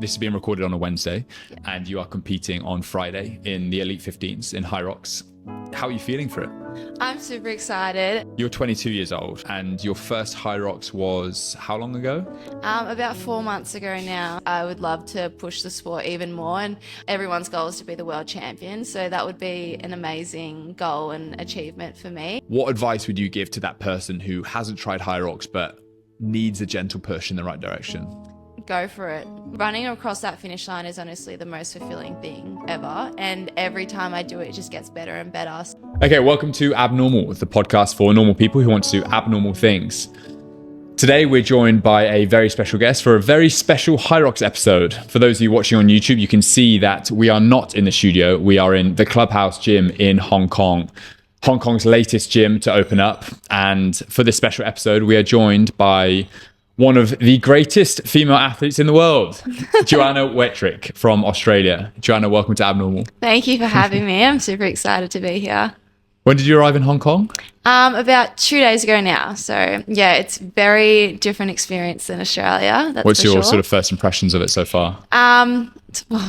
this is being recorded on a Wednesday, and you are competing on Friday in the Elite 15s in Hyrox. How are you feeling for it? I'm super excited. You're 22 years old, and your first Hyrox was how long ago? About 4 months ago now. I would love to push the sport even more, and everyone's goal is to be the world champion, so that would be an amazing goal and achievement for me. What advice would you give to that person who hasn't tried Hyrox but needs a gentle push in the right direction? Go for it. Running across that finish line is honestly the most fulfilling thing ever, and every time I do it, it just gets better and better. Okay, welcome to Abnormal, the podcast for normal people who want to do abnormal things. Today, we're joined by a very special guest for a very special Hyrox episode. For those of you watching on YouTube, you can see that we are not in the studio. We are in the Clubhouse gym in Hong Kong, Hong Kong's latest gym to open up. And for this special episode, we are joined by one of the greatest female athletes in the world, Joanna Wietrzyk from Australia. Joanna, welcome to Abnormal. Thank you for having me. I'm super excited to be here. When did you arrive in Hong Kong? About 2 days ago now. So yeah, it's very different experience than Australia. What's your sort of first impressions of it so far?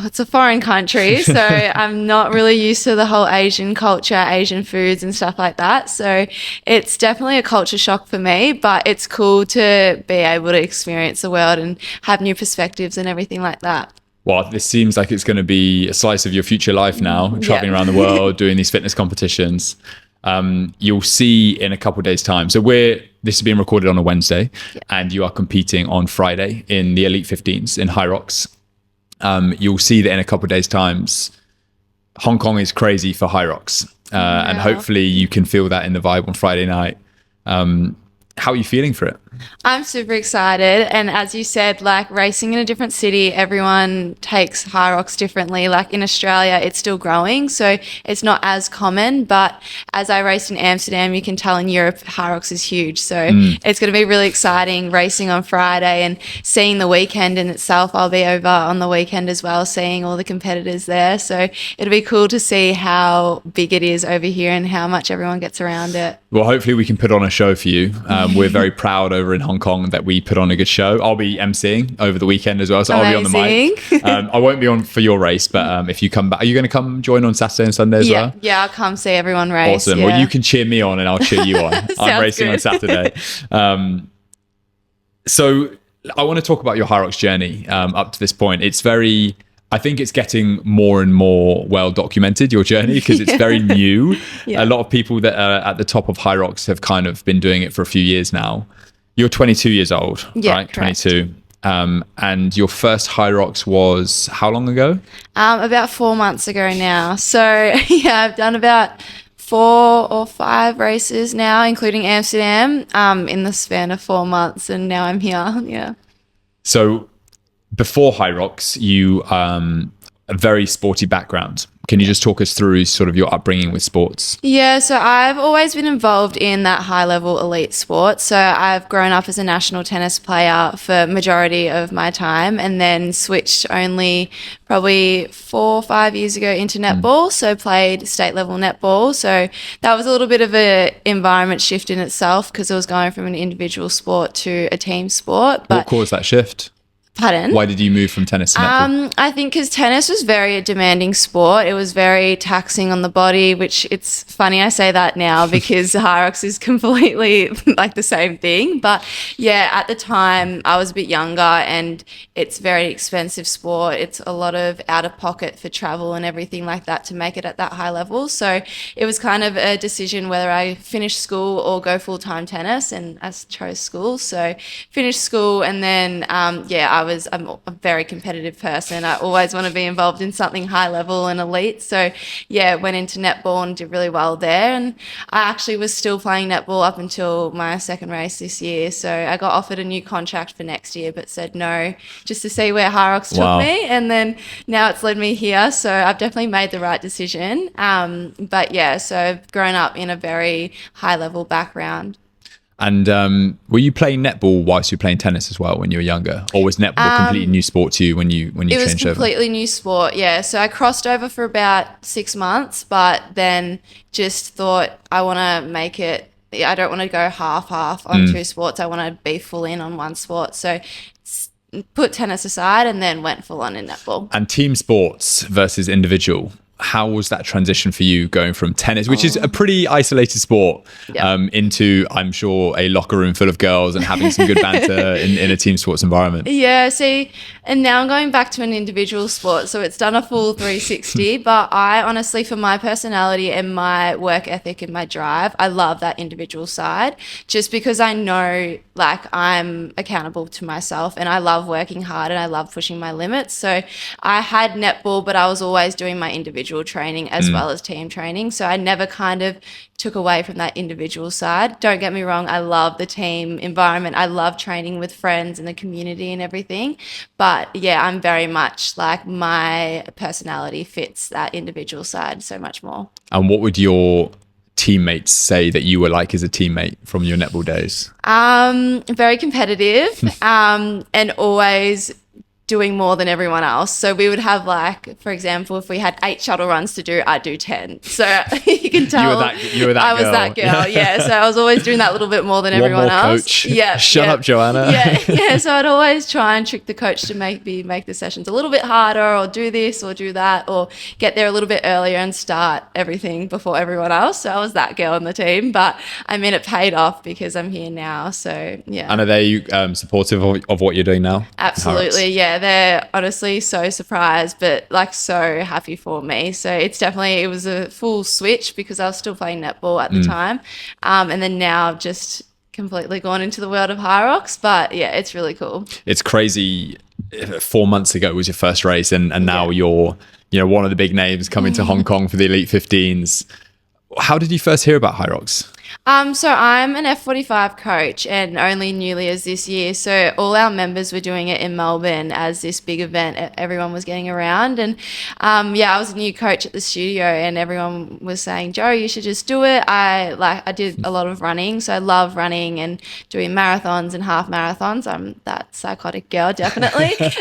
It's a foreign country, so I'm not really used to the whole Asian culture, Asian foods and stuff like that. So it's definitely a culture shock for me, but it's cool to be able to experience the world and have new perspectives and everything like that. Well, this seems like it's going to be a slice of your future life now, traveling around the world, doing these fitness competitions. You'll see in a couple of days' time. So this is being recorded on a Wednesday, and you are competing on Friday in the Elite 15s in Hyrox. You'll see that in a couple of days' times, Hong Kong is crazy for Hyrox. And hopefully you can feel that in the vibe on Friday night. How are you feeling for it? I'm super excited. And as you said, like racing in a different city, everyone takes Hyrox differently. Like in Australia, it's still growing, so it's not as common. But as I raced in Amsterdam, you can tell in Europe, Hyrox is huge. So it's going to be really exciting racing on Friday and seeing the weekend in itself. I'll be over on the weekend as well, seeing all the competitors there. So it'll be cool to see how big it is over here and how much everyone gets around it. Well, hopefully we can put on a show for you. We're very proud over in Hong Kong that we put on a good show. I'll be emceeing over the weekend as well, so I'll be on the mic. I won't be on for your race, but if you come back, are you going to come join on Saturday and Sunday as well? Yeah, I'll come see everyone race. Awesome. Yeah. Well, you can cheer me on and I'll cheer you on. I'm racing on Saturday. So I want to talk about your Hyrox journey up to this point. I think it's getting more and more well documented, your journey, because it's very new. A lot of people that are at the top of Hyrox have kind of been doing it for a few years now. You're 22 years old, right? Correct. 22. And your first Hyrox was how long ago? About 4 months ago now. So yeah, I've done about 4 or 5 races now, including Amsterdam, in the span of 4 months, and now I'm here. Yeah. So before Hyrox, you a very sporty background. Can you just talk us through sort of your upbringing with sports? Yeah, so I've always been involved in that high-level elite sport. So I've grown up as a national tennis player for majority of my time, and then switched only probably 4 or 5 years ago into netball. So played state-level netball. So that was a little bit of an environment shift in itself, because it was going from an individual sport to a team sport. What caused that shift? Pardon? Why did you move from tennis to netball? I think because tennis was very a demanding sport. It was very taxing on the body, which it's funny I say that now because Hyrox is completely like the same thing. But yeah, at the time I was a bit younger, and it's very expensive sport. It's a lot of out of pocket for travel and everything like that to make it at that high level. So it was kind of a decision whether I finish school or go full-time tennis, and I chose school. So finished school, and then I'm a very competitive person. I always want to be involved in something high level and elite. So yeah, went into netball and did really well there. And I actually was still playing netball up until my second race this year. So I got offered a new contract for next year, but said no, just to see where Hyrox took me. And then now it's led me here. So I've definitely made the right decision. But yeah, so I've grown up in a very high level background. And were you playing netball whilst you were playing tennis as well when you were younger? Or was netball a completely new sport to you when you changed over? It was completely new sport, yeah. So I crossed over for about 6 months, but then just thought I want to make it, I don't want to go half on two sports. I want to be full in on one sport. So put tennis aside and then went full on in netball. And team sports versus individual. How was that transition for you going from tennis, which is a pretty isolated sport, into, I'm sure, a locker room full of girls and having some good banter in a team sports environment? Yeah, see, and now I'm going back to an individual sport. So it's done a full 360, but I honestly, for my personality and my work ethic and my drive, I love that individual side just because I know like I'm accountable to myself and I love working hard and I love pushing my limits. So I had netball, but I was always doing my individual training as well as team training. So I never kind of took away from that individual side. Don't get me wrong, I love the team environment. I love training with friends and the community and everything. But yeah, I'm very much like my personality fits that individual side so much more. And what would your teammates say that you were like as a teammate from your netball days? Very competitive and always doing more than everyone else. So we would have like, for example, if we had 8 shuttle runs to do, I'd do 10. So you can tell you were that I was girl. That girl. Yeah. So I was always doing that little bit more than everyone else. Coach. Yeah. Shut up, Joanna. Yeah. So I'd always try and trick the coach to make the sessions a little bit harder, or do this or do that, or get there a little bit earlier and start everything before everyone else. So I was that girl on the team, but I mean, it paid off because I'm here now. So yeah. And are they supportive of what you're doing now? Absolutely. Yeah. They're honestly so surprised, but like so happy for me. So it was a full switch because I was still playing netball at the time. And then now just completely gone into the world of Hyrox. But yeah, it's really cool. It's crazy. 4 months ago was your first race and now you're, one of the big names coming to Hong Kong for the Elite 15s. How did you first hear about Hyrox? So I'm an F45 coach and only newly as this year. So all our members were doing it in Melbourne as this big event everyone was getting around. And I was a new coach at the studio and everyone was saying, Joe, you should just do it. I did a lot of running. So I love running and doing marathons and half marathons. I'm that psychotic girl, definitely. They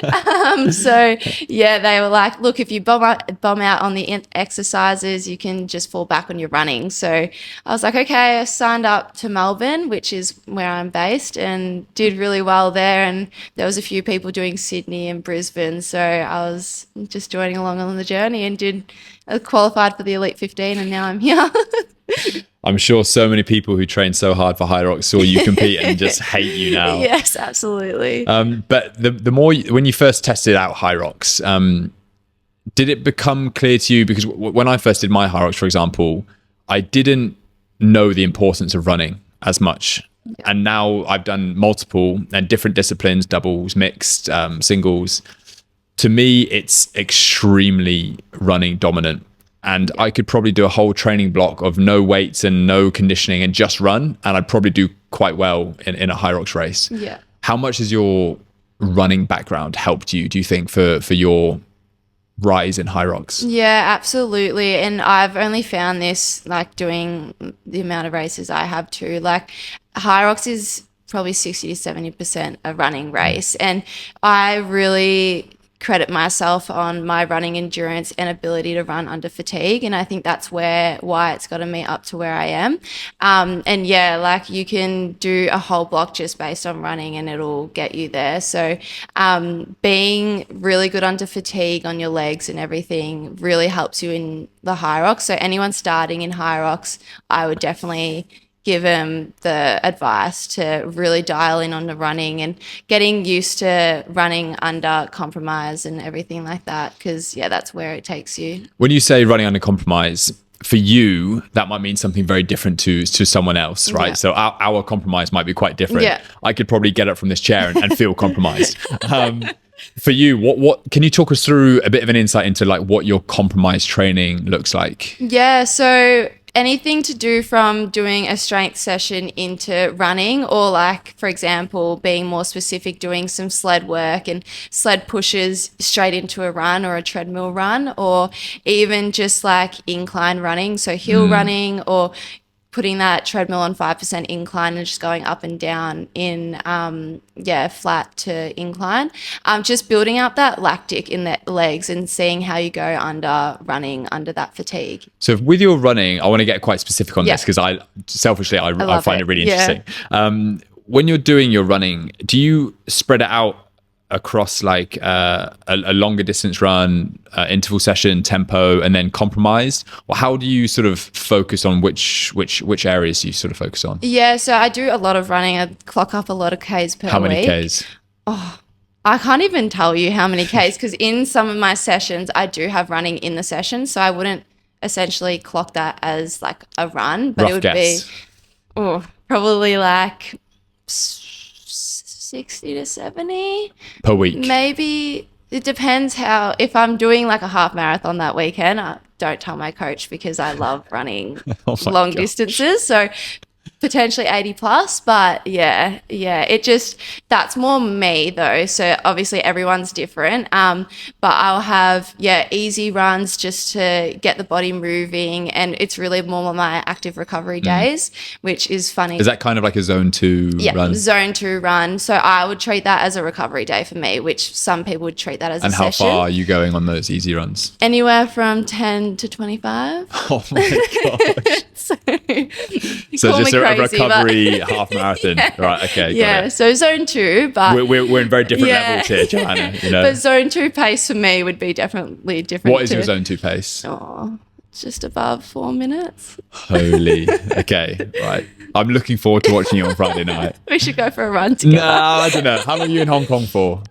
were like, look, if you bomb out on the exercises, you can just fall back on your running. So I was like, okay, I signed up to Melbourne, which is where I'm based, and did really well there. And there was a few people doing Sydney and Brisbane. So I was just joining along on the journey and qualified for the Elite 15 and now I'm here. I'm sure so many people who train so hard for Hyrox saw you compete and just hate you now. Yes, absolutely. But the more, when you first tested out Hyrox, did it become clear to you? Because when I first did my Hyrox, for example, I didn't know the importance of running as much. Yeah. And now I've done multiple and different disciplines, doubles, mixed, singles. To me, it's extremely running dominant. And I could probably do a whole training block of no weights and no conditioning and just run. And I'd probably do quite well in a Hyrox race. Yeah. How much has your running background helped you, do you think, for your rise in Hyrox? Yeah, absolutely. And I've only found this like doing the amount of races I have too. Like Hyrox is probably 60 to 70% a running race. And I really credit myself on my running endurance and ability to run under fatigue. And I think that's why it's gotten me up to where I am. And yeah, like you can do a whole block just based on running and it'll get you there. So being really good under fatigue on your legs and everything really helps you in the Hyrox. So anyone starting in Hyrox, I would definitely give them the advice to really dial in on the running and getting used to running under compromise and everything like that, because yeah, that's where it takes you. When you say running under compromise, for you that might mean something very different to someone else, right? Yeah. So our compromise might be quite different. Yeah. I could probably get up from this chair and feel compromised. For you, what can you talk us through a bit of an insight into like what your compromise training looks like? Yeah, so anything to do from doing a strength session into running, or like, for example, being more specific, doing some sled work and sled pushes straight into a run or a treadmill run, or even just like incline running, so hill running, or putting that treadmill on 5% incline and just going up and down in flat to incline. Just building up that lactic in the legs and seeing how you go under running under that fatigue. So with your running, I want to get quite specific on this because I find it really interesting. When you're doing your running, do you spread it out across like a longer distance run, interval session, tempo, and then compromised? Or how do you sort of focus on which areas you sort of focus on? Yeah, so I do a lot of running. I clock up a lot of Ks per week. How many Ks? I can't even tell you how many Ks, because in some of my sessions, I do have running in the session. So I wouldn't essentially clock that as like a run, but Rough it would guess. be probably like 60 to 70 Per week? maybe. It depends if I'm doing like a half marathon that weekend, I don't tell my coach because I love running Oh my long God. distances. So potentially 80 plus, but yeah, that's more me though. So obviously everyone's different. But I'll have, easy runs just to get the body moving. And it's really more my active recovery days, which is funny. Is that kind of like a zone 2 run? Zone 2 run. So I would treat that as a recovery day for me, which some people would treat that as And a how session. far are you going on those easy runs? Anywhere from 10 to 25. Oh my gosh. So So call just me a crazy, recovery half marathon. Right, okay. Yeah, Got it. so zone 2, but We're in very different Yeah. levels here, Joanna. You know? but zone 2 pace for me would be definitely different. What is your zone 2 pace? Oh, just above 4 minutes. Holy. Okay, right. I'm looking forward to watching you on Friday night. We should go for a run together. No, I don't know. How long are you in Hong Kong for?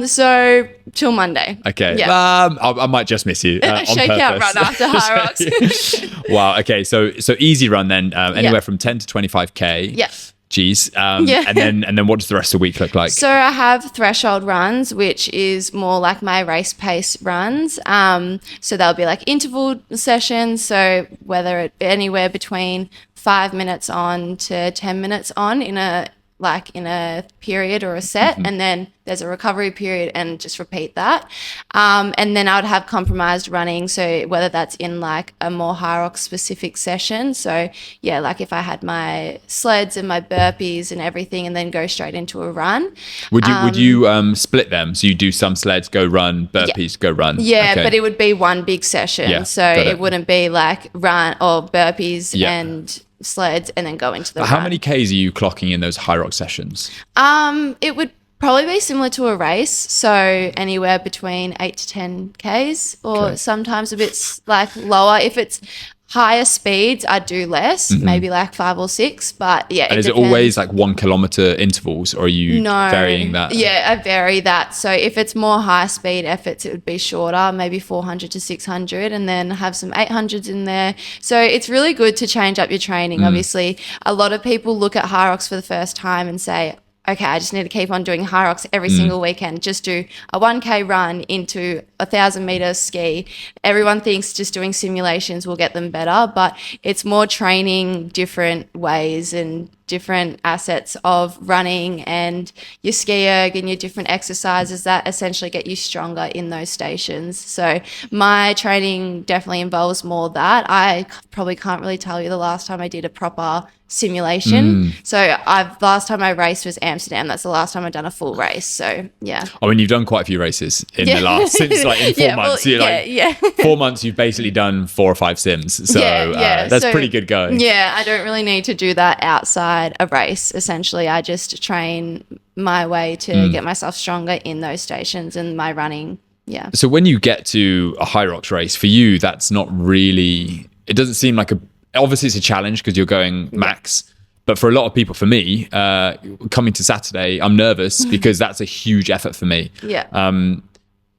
So till Monday. Okay. Yeah. I might just miss you. On Shakeout purpose. run after Hyrox. Wow. Okay. So easy run then. Anywhere from 10 to 25k. Yeah. Geez. Yeah. And then what does the rest of the week look like? So I have threshold runs, which is more like my race pace runs. So they'll be like interval sessions. So whether it be anywhere between 5 minutes on to 10 minutes on in a period or a set, and then there's a recovery period, and just repeat that. And then I would have compromised running. So whether that's in like a more Hyrox specific session. So yeah, like if I had my sleds and my burpees and everything, and then go straight into a run. Would you split them? So you do some sleds, go run, burpees, go run. Yeah, Okay. but it would be one big session. Yeah, So got it. it wouldn't be like run or burpees Yeah. and sleds and then go into the How run. many Ks are you clocking in those Hyrox sessions? It would probably be similar to a race. So anywhere between 8 to 10 Ks, or Okay. sometimes a bit like lower. If it's higher speeds, I do less, maybe like 5 or 6. But yeah, And is it always like 1 kilometer intervals, or are you varying that? Yeah, I vary that. So if it's more high speed efforts, it would be shorter, maybe 400 to 600, and then have some 800s in there. So it's really good to change up your training. Obviously, a lot of people look at Hyrox for the first time and say, okay, I just need to keep on doing Hyrox every single weekend. Just do a 1K run into 1,000 meter ski. Everyone thinks just doing simulations will get them better, but it's more training different ways and different assets of running and your ski erg and your different exercises that essentially get you stronger in those stations. So my training definitely involves more that. I probably can't really tell you the last time I did a proper simulation. So last time I raced was Amsterdam. That's the last time I've done a full race. So yeah. I mean, you've done quite a few races in the last, since like in 4 months. Yeah, 4 months, you've basically done 4 or 5 sims. So that's So, pretty good going. Yeah, I don't really need to do that outside a race. Essentially, I just train my way to get myself stronger in those stations and my running. Yeah. So when you get to a Hyrox race, for you, that's not really, it doesn't seem like obviously it's a challenge because you're going max. But for a lot of people, for me, coming to Saturday, I'm nervous because that's a huge effort for me. Yeah.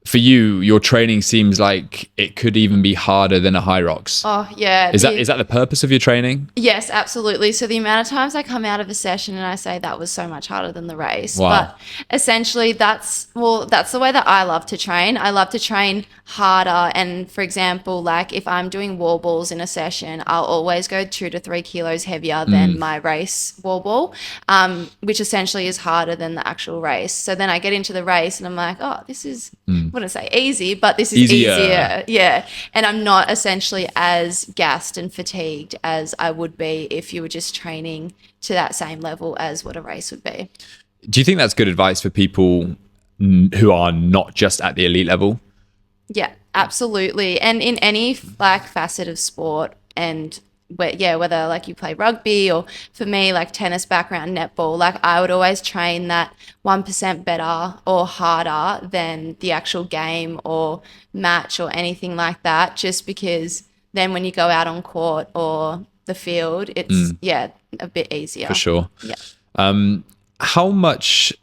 For you, your training seems like it could even be harder than a Hyrox. Oh, yeah. Is that the purpose of your training? Yes, absolutely. So the amount of times I come out of a session and I say that was so much harder than the race. Wow. But essentially that's the way that I love to train. I love to train harder. And for example, like if I'm doing wall balls in a session, I'll always go 2 to 3 kilos heavier than my race wall ball, which essentially is harder than the actual race. So then I get into the race and I'm like, oh, this is, I wouldn't say easy, but this is easier. Yeah. And I'm not essentially as gassed and fatigued as I would be if you were just training to that same level as what a race would be. Do you think that's good advice for people who are not just at the elite level? Yeah, absolutely. And in any like facet of sport and whether like you play rugby or for me, like tennis background, netball, like I would always train that 1% better or harder than the actual game or match or anything like that, just because then when you go out on court or the field, it's, a bit easier. For sure. Yeah. How much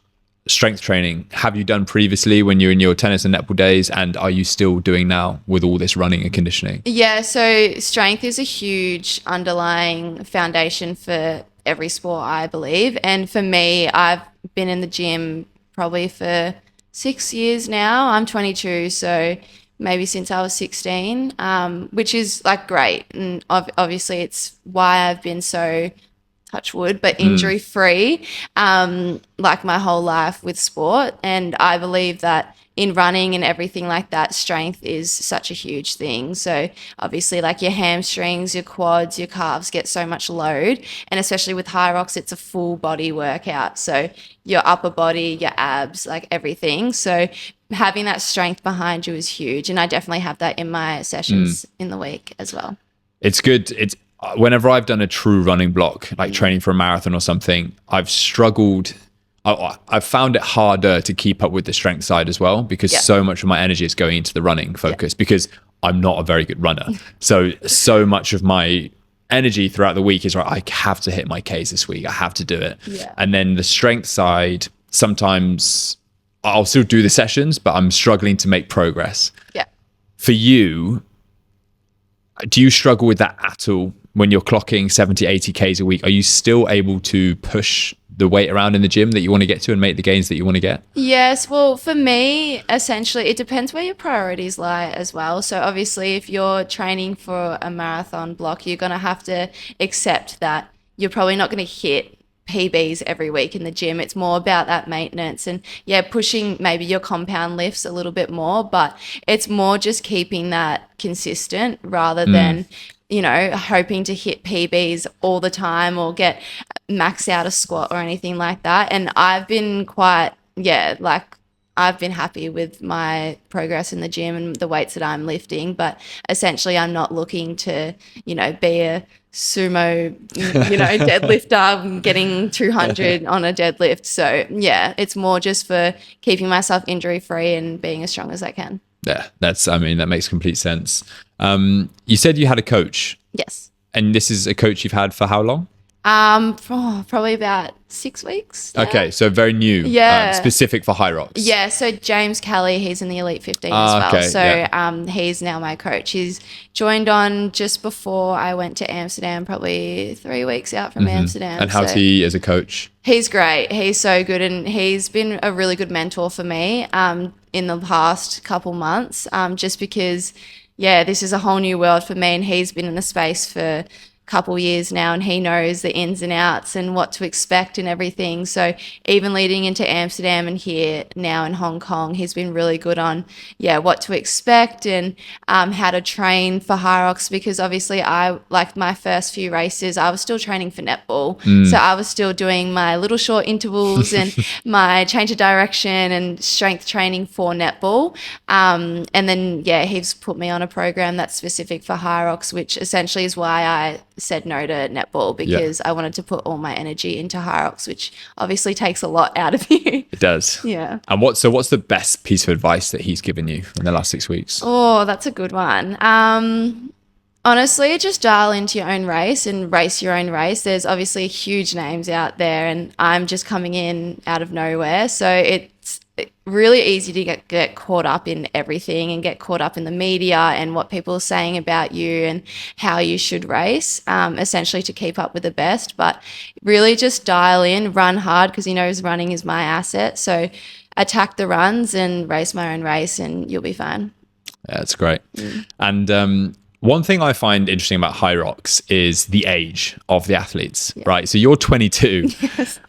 strength training have you done previously when you're in your tennis and netball days, and are you still doing now with all this running and conditioning? Yeah, so strength is a huge underlying foundation for every sport, I believe. And for me, I've been in the gym probably for 6 years now. I'm 22, so maybe since I was 16, which is like great. And obviously it's why I've been so, touch wood, but injury free, like my whole life with sport. And I believe that in running and everything like that, strength is such a huge thing. So obviously like your hamstrings, your quads, your calves get so much load. And especially with Hyrox, it's a full body workout. So your upper body, your abs, like everything. So having that strength behind you is huge. And I definitely have that in my sessions in the week as well. It's good. Whenever I've done a true running block, like training for a marathon or something, I've struggled. I've found it harder to keep up with the strength side as well, because so much of my energy is going into the running focus because I'm not a very good runner. So much of my energy throughout the week is, right, I have to hit my Ks this week. I have to do it. Yeah. And then the strength side, sometimes I'll still do the sessions, but I'm struggling to make progress. Yeah. For you, do you struggle with that at all? When you're clocking 70, 80 Ks a week, are you still able to push the weight around in the gym that you want to get to and make the gains that you want to get? Yes. Well, for me, essentially, it depends where your priorities lie as well. So obviously, if you're training for a marathon block, you're going to have to accept that you're probably not going to hit PBs every week in the gym. It's more about that maintenance and pushing maybe your compound lifts a little bit more, but it's more just keeping that consistent rather than hoping to hit PBs all the time or get max out a squat or anything like that. And I've been I've been happy with my progress in the gym and the weights that I'm lifting, but essentially I'm not looking to, be a sumo, deadlifter getting 200 on a deadlift. So it's more just for keeping myself injury free and being as strong as I can. Yeah, that makes complete sense. You said you had a coach. Yes. And this is a coach you've had for how long? Probably about 6 weeks now. Okay, so very new. Specific for Hyrox. Yeah, so James Kelly, he's in the Elite 15 as well. Okay, so he's now my coach. He's joined on just before I went to Amsterdam, probably 3 weeks out from Amsterdam. And how's he as a coach? He's great. He's so good, and he's been a really good mentor for me in the past couple months, just because, this is a whole new world for me, and he's been in the space for couple years now, and he knows the ins and outs and what to expect and everything. So even leading into Amsterdam and here now in Hong Kong, he's been really good on what to expect and how to train for Hyrox, because obviously I, like my first few races, I was still training for netball. So I was still doing my little short intervals and my change of direction and strength training for netball. And then he's put me on a program that's specific for Hyrox, which essentially is why I said no to netball, because I wanted to put all my energy into Hyrox, which obviously takes a lot out of you. It does. Yeah. And what's the best piece of advice that he's given you in the last 6 weeks? Oh, that's a good one. Honestly, just dial into your own race and race your own race. There's obviously huge names out there, and I'm just coming in out of nowhere. So it's really easy to get caught up in everything and get caught up in the media and what people are saying about you and how you should race, essentially to keep up with the best. But really just dial in, run hard, because he knows running is my asset. So attack the runs and race my own race, and you'll be fine. Yeah, that's great. And one thing I find interesting about Hyrox is the age of the athletes, right? So you're 22,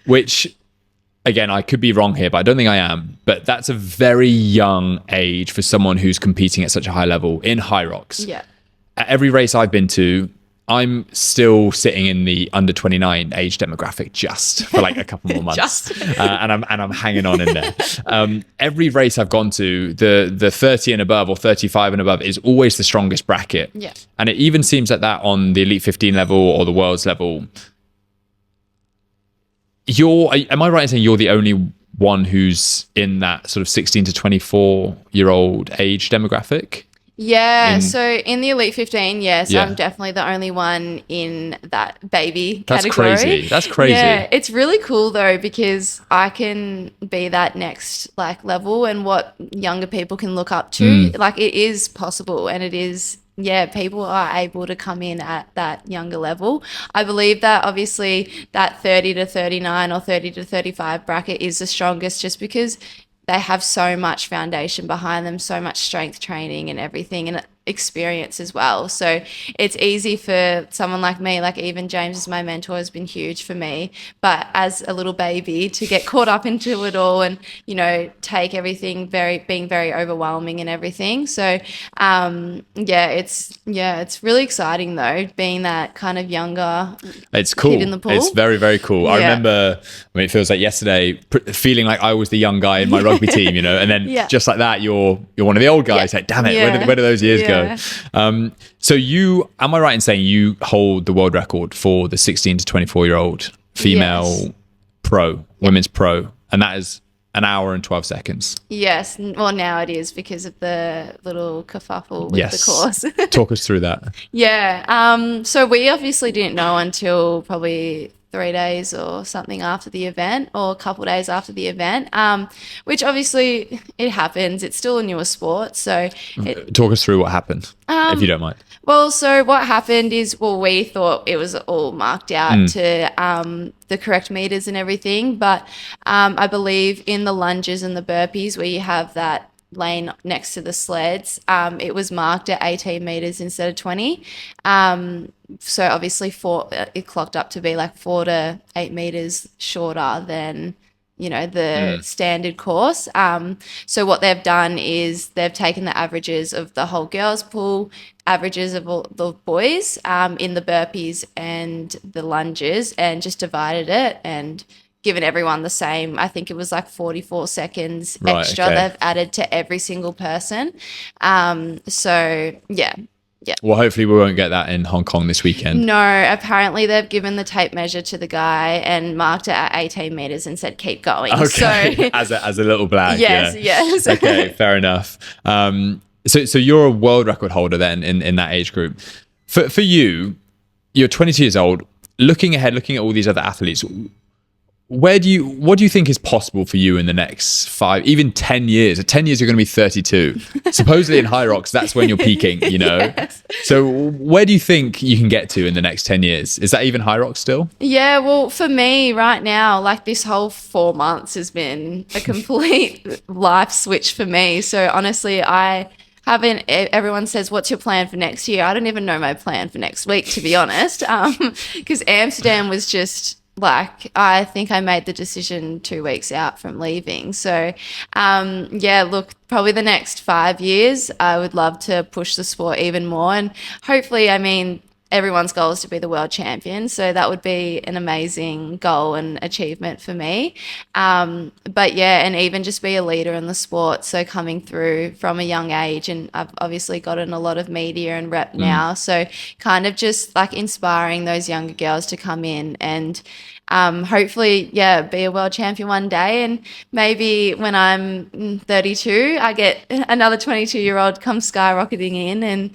which, again, I could be wrong here, but I don't think I am. But that's a very young age for someone who's competing at such a high level in Hyrox. Yeah. At every race I've been to, I'm still sitting in the under 29 age demographic just for like a couple more months, and I'm hanging on in there. Every race I've gone to, the 30 and above or 35 and above is always the strongest bracket. Yeah. And it even seems like that on the Elite 15 level or the Worlds level. Am I right in saying you're the only one who's in that sort of 16 to 24-year-old age demographic? Yeah, so in the Elite 15, yes, I'm definitely the only one in that baby category. That's crazy. Yeah, it's really cool though, because I can be that next like level and what younger people can look up to. Like it is possible, and it is, people are able to come in at that younger level. I believe that obviously that 30 to 39 or 30 to 35 bracket is the strongest, just because they have so much foundation behind them, so much strength training and everything, and experience as well. So it's easy for someone like me, like even James as my mentor has been huge for me, but as a little baby to get caught up into it all and, you know, take everything being very overwhelming and everything. So it's really exciting though, being that kind of younger kid in the pool. It's very, very cool. I remember, it feels like yesterday, feeling like I was the young guy in my rugby team, you know, and then just like that, you're one of the old guys. Like, damn it, where do those years go? So am I right in saying you hold the world record for the 16 to 24-year-old female women's pro, and that is an hour and 12 seconds? Yes. Well, now it is because of the little kerfuffle with the course. Talk us through that. So we obviously didn't know until probably 3 days or something after the event, or a couple of days after the event, which obviously it happens. It's still a newer sport. So talk us through what happened, if you don't mind. Well, so what happened is, we thought it was all marked out to the correct meters and everything. But I believe in the lunges and the burpees, where you have that lane next to the sleds, it was marked at 18 meters instead of 20. So obviously it clocked up to be like 4 to 8 meters shorter than, you know, the standard course. So what they've done is they've taken the averages of the whole girls pool, averages of all the boys in the burpees and the lunges, and just divided it and given everyone the same. I think it was like 44 seconds extra they've added to every single person. Well, hopefully we won't get that in Hong Kong this weekend. No, apparently they've given the tape measure to the guy and marked it at 18 meters and said, keep going. Okay, so, as a little flag. Yes. Okay, fair enough. So you're a world record holder then in that age group. For you, you're 22 years old, looking ahead, looking at all these other athletes, what do you think is possible for you in the next 5, even 10 years? At 10 years, you're going to be 32. Supposedly in Hyrox, that's when you're peaking, you know? Yes. So where do you think you can get to in the next 10 years? Is that even Hyrox still? Yeah, well, for me right now, like this whole 4 months has been a complete life switch for me. So honestly, everyone says, what's your plan for next year? I don't even know my plan for next week, to be honest, because Amsterdam was just... like, I think I made the decision 2 weeks out from leaving. So, look, probably the next 5 years, I would love to push the sport even more. And hopefully, I mean, everyone's goal is to be the world champion. So that would be an amazing goal and achievement for me. And even just be a leader in the sport. So coming through from a young age, and I've obviously gotten a lot of media and rep now. So kind of just like inspiring those younger girls to come in and hopefully, be a world champion one day. And maybe when I'm 32, I get another 22-year-old come skyrocketing in and,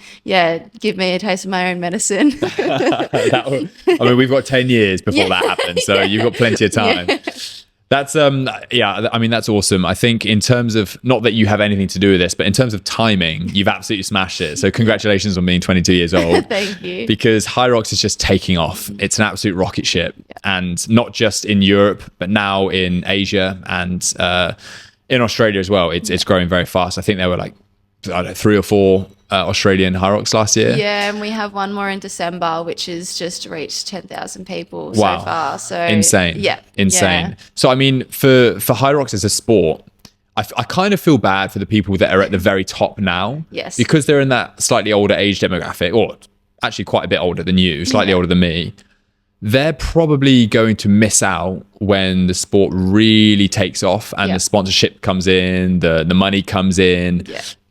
give me a taste of my own medicine. We've got 10 years before that happens, so you've got plenty of time. That's that's awesome. I think in terms of, not that you have anything to do with this, but in terms of timing, you've absolutely smashed it. So congratulations on being 22 years old. Thank you. Because Hyrox is just taking off. It's an absolute rocket ship. And not just in Europe, but now in Asia and in Australia as well. It's growing very fast. I think there were like, 3 or 4 Australian Hyrox last year. Yeah, and we have one more in December, which has just reached 10,000 people so far. So insane. Yeah. Insane. Yeah. So I mean, for Hyrox as a sport, I kind of feel bad for the people that are at the very top now. Yes. Because they're in that slightly older age demographic, or actually quite a bit older than you, slightly older than me, they're probably going to miss out when the sport really takes off and the sponsorship comes in, the money comes in,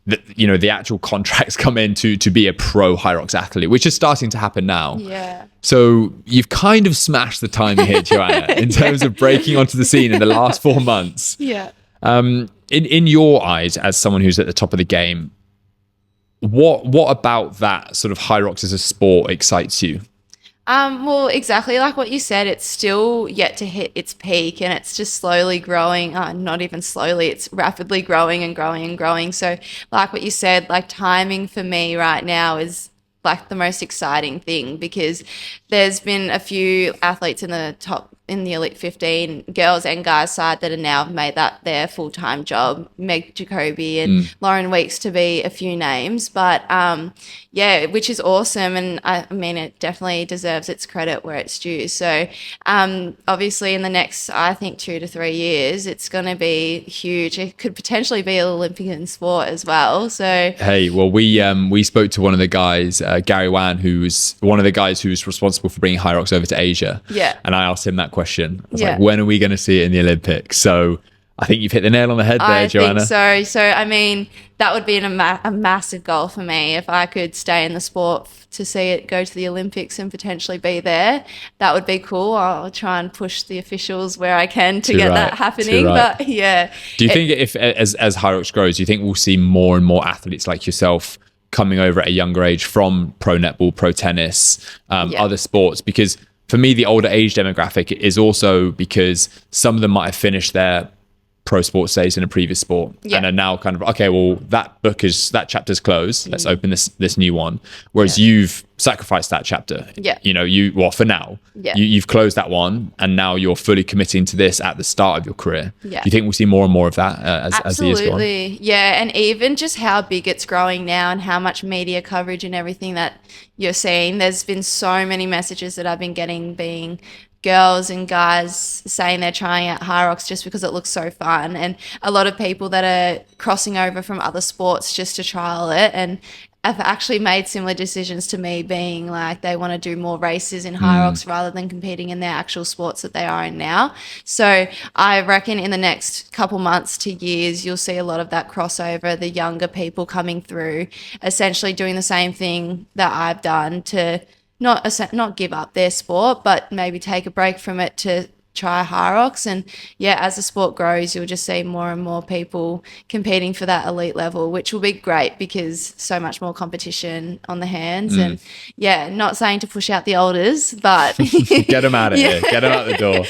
the actual contracts come in to be a pro Hyrox athlete, which is starting to happen now. Yeah. So you've kind of smashed the timing here, Joanna, in terms of breaking onto the scene in the last 4 months. Yeah. In your eyes, as someone who's at the top of the game, what about that sort of Hyrox as a sport excites you? Well, exactly like what you said, it's still yet to hit its peak, and it's just slowly growing. Not even slowly, it's rapidly growing and growing and growing. So like what you said, like timing for me right now is like the most exciting thing, because there's been a few athletes in the Elite 15, girls and guys side, that are now made that their full-time job. Meg Jacoby and Lauren Weeks, to be a few names. But which is awesome. And I mean, it definitely deserves its credit where it's due. So obviously in the next, I think, 2 to 3 years, it's going to be huge. It could potentially be an Olympian sport as well. So hey, well, we spoke to one of the guys, Gary Wan, who's one of the guys who's responsible for bringing Hyrox over to Asia. Yeah. And I asked him that question. I was like, when are we going to see it in the Olympics? So I think you've hit the nail on the head there, Joanna. I think so. So, I mean, that would be a massive goal for me. If I could stay in the sport to see it go to the Olympics and potentially be there, that would be cool. I'll try and push the officials where I can to get that happening. But yeah. Do you think if as Hyrox grows, do you think we'll see more and more athletes like yourself coming over at a younger age from pro netball, pro tennis, other sports? Because for me, the older age demographic is also because some of them might have finished their pro sports days in a previous sport and are now kind of, okay, well, that chapter's closed. Let's open this new one. Whereas you've sacrificed that chapter. For now, you've closed that one, and now you're fully committing to this at the start of your career. Do you think we'll see more and more of that as the years go on? Absolutely. Yeah. And even just how big it's growing now and how much media coverage and everything that you're seeing, there's been so many messages that I've been getting, being girls and guys saying they're trying out Hyrox just because it looks so fun, and a lot of people that are crossing over from other sports just to trial it, and have actually made similar decisions to me, being like they want to do more races in Hyrox rather than competing in their actual sports that they are in now. So I reckon in the next couple months to years, you'll see a lot of that crossover, the younger people coming through, essentially doing the same thing that I've done, to not give up their sport, but maybe take a break from it to try Hyrox. And as the sport grows, you'll just see more and more people competing for that elite level, which will be great because so much more competition on the hands. And not saying to push out the olders, but get them out of here, get them out the door.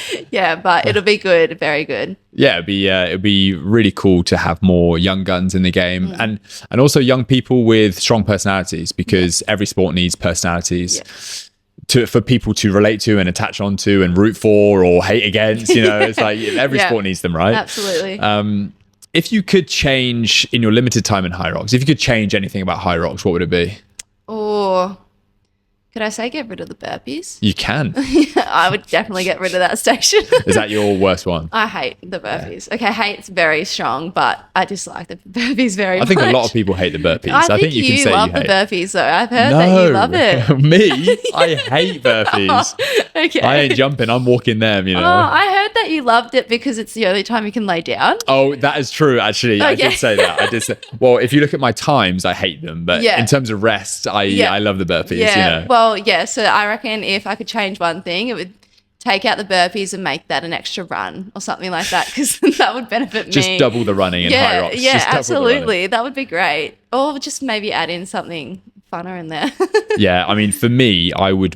But it'll be good, very good. It'd be really cool to have more young guns in the game, and also young people with strong personalities, because every sport needs personalities. For people to relate to and attach onto and root for or hate against, it's like every sport needs them, right? Absolutely. If you could change in your limited time in Hyrox, if you could change anything about Hyrox, what would it be? Could I say get rid of the burpees? You can. I would definitely get rid of that station. Is that your worst one? I hate the burpees. Okay, hate's very strong, but I dislike the burpees very much. I think a lot of people hate the burpees. I think you can say love the burpees, though. I've heard that you love it. Me? I hate burpees. Okay. I ain't jumping. I'm walking them, I heard that you loved it because it's the only time you can lay down. Oh, that is true, actually. Okay. I did say that. Well, if you look at my times, I hate them. But in terms of rest, I love the burpees, So I reckon if I could change one thing, it would take out the burpees and make that an extra run or something like that, because that would benefit me. Just double the running in Hyrox. Yeah, absolutely. That would be great. Or just maybe add in something funner in there. I mean, for me, I would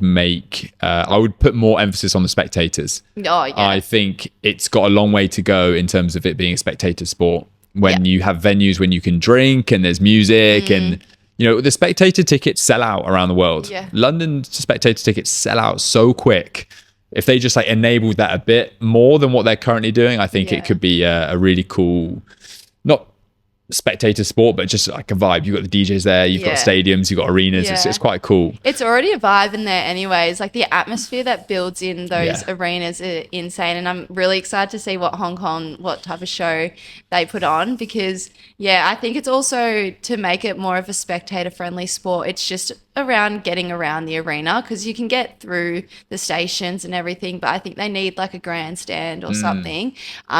put more emphasis on the spectators. I think it's got a long way to go in terms of it being a spectator sport. When you have venues when you can drink and there's music and... the spectator tickets sell out around the world. London spectator tickets sell out so quick. If they just enabled that a bit more than what they're currently doing, I think it could be a really cool, not spectator sport, but just like a vibe. You've got the DJs there, you've got stadiums, you've got arenas. It's quite cool. It's already a vibe in there anyways. Like the atmosphere that builds in those arenas are insane, and I'm really excited to see what type of show they put on, because I think it's also to make it more of a spectator friendly sport. It's just around getting around the arena, because you can get through the stations and everything, but I think they need like a grandstand or something,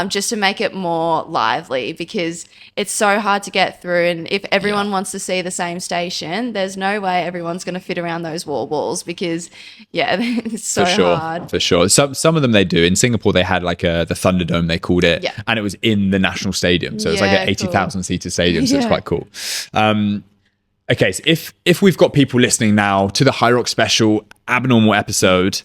just to make it more lively, because it's so hard to get through. And if everyone wants to see the same station, there's no way everyone's going to fit around those walls, because it's so hard. For sure. Some of them they do. In Singapore, they had like the Thunderdome, they called it, and it was in the national stadium. So it's like an 80,000 seater stadium. So it's quite cool. Okay, so if we've got people listening now to the Hyrox special abnormal episode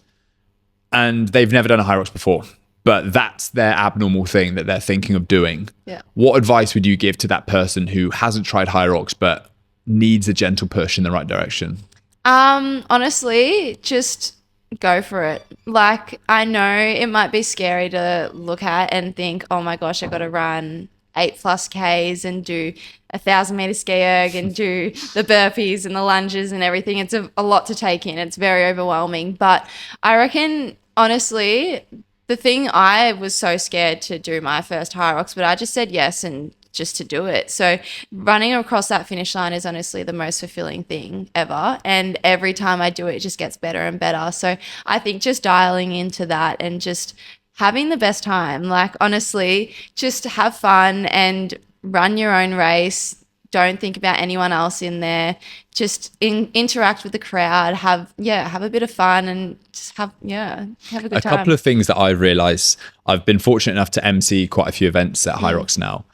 and they've never done a Hyrox before, but that's their abnormal thing that they're thinking of doing, what advice would you give to that person who hasn't tried Hyrox but needs a gentle push in the right direction? Honestly, just go for it. Like, I know it might be scary to look at and think, oh my gosh, I got to run 8+ Ks and do 1,000-meter ski erg and do the burpees and the lunges and everything. It's a lot to take in. It's very overwhelming. But I reckon, honestly, the thing, I was so scared to do my first Hyrox, but I just said yes and just to do it. So running across that finish line is honestly the most fulfilling thing ever. And every time I do it, it just gets better and better. So I think just dialing into that and just having the best time. Like, honestly, just have fun and run your own race. Don't think about anyone else in there. Just interact with the crowd. Have a bit of fun and just have a good time. A couple of things that I realised, I've been fortunate enough to MC quite a few events at Hyrox now.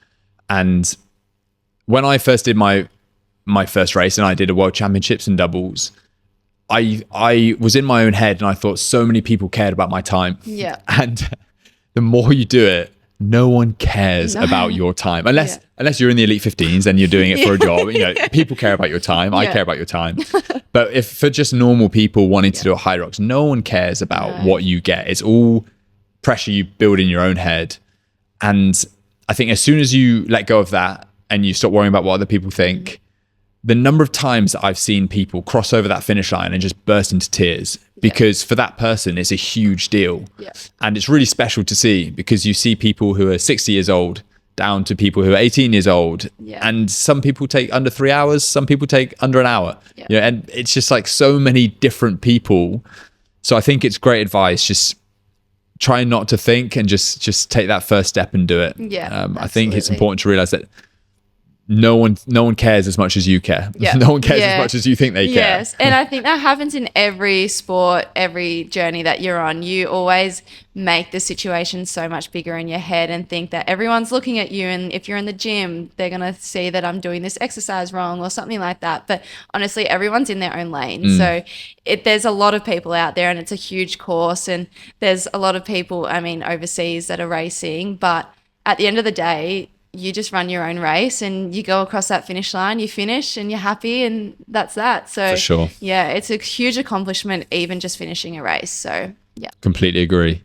And when I first did my first race and I did a World Championships in doubles, I was in my own head and I thought so many people cared about my time. Yeah. And the more you do it, no one cares about your time unless you're in the elite 15s and you're doing it for a job. You know, people care about your time. I care about your time. But if for just normal people wanting to do a Hyrox, no one cares about what you get. It's all pressure you build in your own head. And I think as soon as you let go of that and you stop worrying about what other people think, the number of times that I've seen people cross over that finish line and just burst into tears, because for that person, it's a huge deal. And it's really special to see, because you see people who are 60 years old down to people who are 18 years old. And some people take under 3 hours, some people take under an hour. And it's just like so many different people. So I think it's great advice. Just try not to think and just take that first step and do it. I think it's important to realize that no one cares as much as you care. No one cares as much as you think they care. Yes, and I think that happens in every sport, every journey that you're on. You always make the situation so much bigger in your head and think that everyone's looking at you, and if you're in the gym, they're going to see that I'm doing this exercise wrong or something like that. But honestly, everyone's in their own lane. So there's a lot of people out there, and it's a huge course, and there's a lot of people, I mean, overseas that are racing. But at the end of the day, you just run your own race and you go across that finish line, you finish and you're happy, and that's that. So for sure. It's a huge accomplishment, even just finishing a race. So completely agree.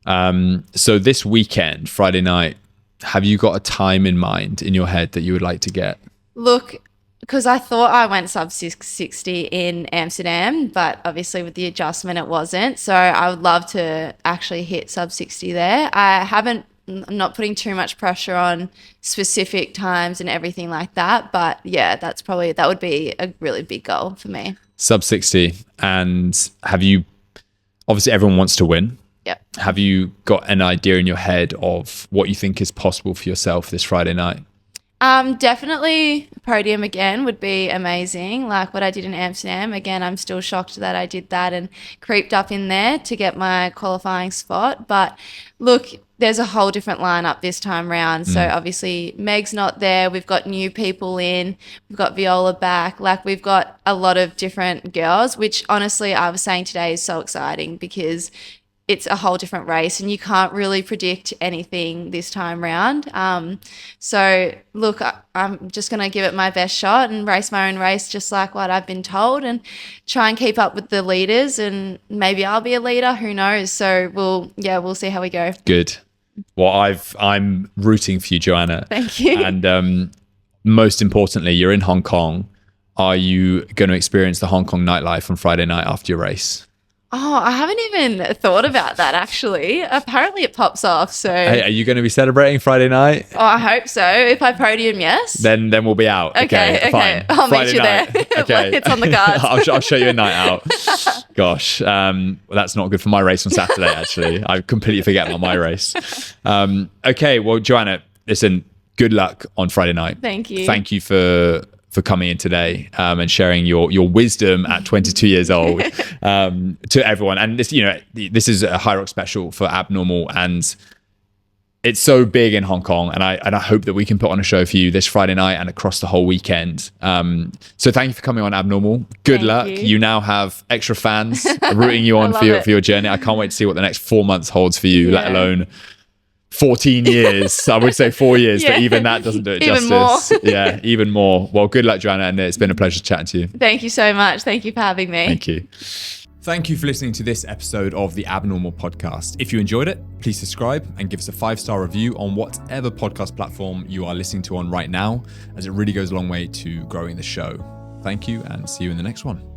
So this weekend, Friday night, have you got a time in mind in your head that you would like to get? Look, because I thought I went sub 660 in Amsterdam, but obviously with the adjustment it wasn't. So I would love to actually hit sub 60 there. I'm not putting too much pressure on specific times and everything like that. But that would be a really big goal for me. Sub 60. And obviously everyone wants to win. Have you got an idea in your head of what you think is possible for yourself this Friday night? Definitely podium again would be amazing. Like what I did in Amsterdam. Again, I'm still shocked that I did that and creeped up in there to get my qualifying spot. But look, there's a whole different lineup this time round. So obviously Meg's not there. We've got new people in. We've got Viola back. Like, we've got a lot of different girls, which honestly I was saying today is so exciting, because it's a whole different race and you can't really predict anything this time round. So look, I'm just going to give it my best shot and race my own race just like what I've been told, and try and keep up with the leaders, and maybe I'll be a leader, who knows. So we'll see how we go. Good. Well, I'm rooting for you, Joanna. Thank you. And most importantly, you're in Hong Kong. Are you going to experience the Hong Kong nightlife on Friday night after your race? Oh, I haven't even thought about that actually. Apparently it pops off. So Hey, are you going to be celebrating Friday night? oh, I hope so. If I podium, yes. Then we'll be out. Okay. Fine. I'll Friday meet you night. there. Okay. It's on the cards. I'll show you a night out. Gosh, well, that's not good for my race on Saturday, actually. I completely forget about my race. Okay, well, Joanna, listen, good luck on Friday night. Thank you. Thank you for coming in today and sharing your wisdom at 22 years old to everyone. And this, this is a Hyrox special for Abnormal, and it's so big in Hong Kong. And I hope that we can put on a show for you this Friday night and across the whole weekend. So thank you for coming on Abnormal. Good luck. You now have extra fans rooting you on for your journey. I can't wait to see what the next 4 months holds for you, let alone 14 years. I would say 4 years, but even that doesn't do it even justice. More. Yeah, even more. Well, good luck, Joanna, and it's been a pleasure chatting to you. Thank you so much. Thank you for having me. Thank you. Thank you for listening to this episode of the Abnormal Podcast. If you enjoyed it, please subscribe and give us a 5-star review on whatever podcast platform you are listening to on right now, as it really goes a long way to growing the show. Thank you, and see you in the next one.